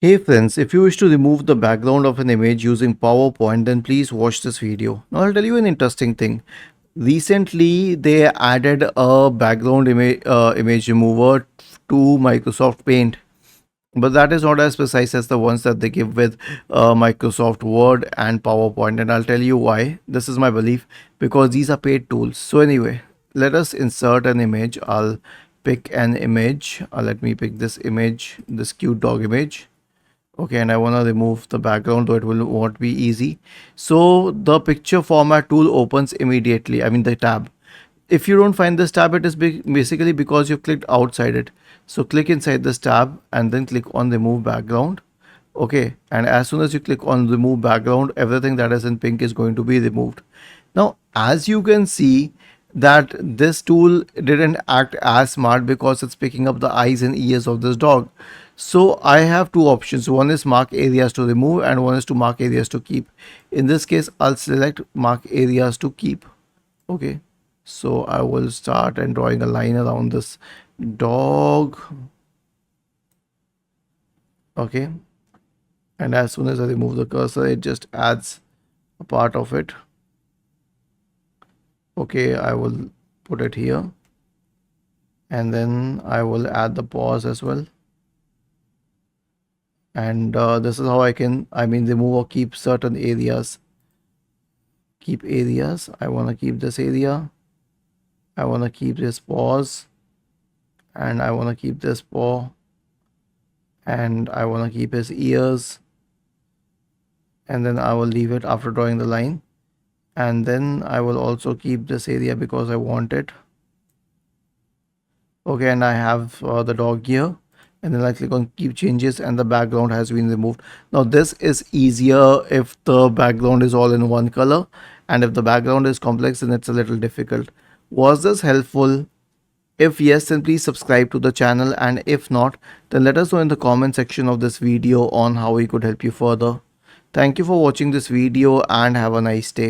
Hey friends, if you wish to remove the background of an image using PowerPoint, then please watch this video. Now I'll tell you an interesting thing. Recently, they added a background image remover to Microsoft Paint, but that is not as precise as the ones that they give with Microsoft Word and PowerPoint, and I'll tell you why. This is my belief because these are paid tools. So anyway, let us insert an image. I'll pick an image. Let me pick this image, this cute dog image. Okay, and I want to remove the background, though it will won't be easy. So the picture format tool opens immediately. I mean the tab. If you don't find this tab, it is basically because you clicked outside it. So click inside this tab and then click on remove background. Okay, and as soon as you click on remove background, everything that is in pink is going to be removed. Now, as you can see, that this tool didn't act as smart because it's picking up the eyes and ears of this dog. So I have two options. One is mark areas to remove and one is to mark areas to keep. In this case, I'll select mark areas to keep. Okay, so I will start and drawing a line around this dog. Okay, and as soon as I remove the cursor, it just adds a part of it. Okay, I will put it here and then I will add the pause as well. And this is how I remove or keep certain areas. Keep areas. I want to keep this area. I want to keep this pause and I want to keep this paw and I want to keep his ears, and then I will leave it after drawing the line, and then I will also keep this area because I want it. Okay, and I have the dog here, and then I click on keep changes and the background has been removed. Now this is easier if the background is all in one color, and if the background is complex then it's a little difficult. Was this helpful? If yes, then please subscribe to the channel, and if not, then let us know in the comment section of this video on how we could help you further. Thank you for watching this video and have a nice day.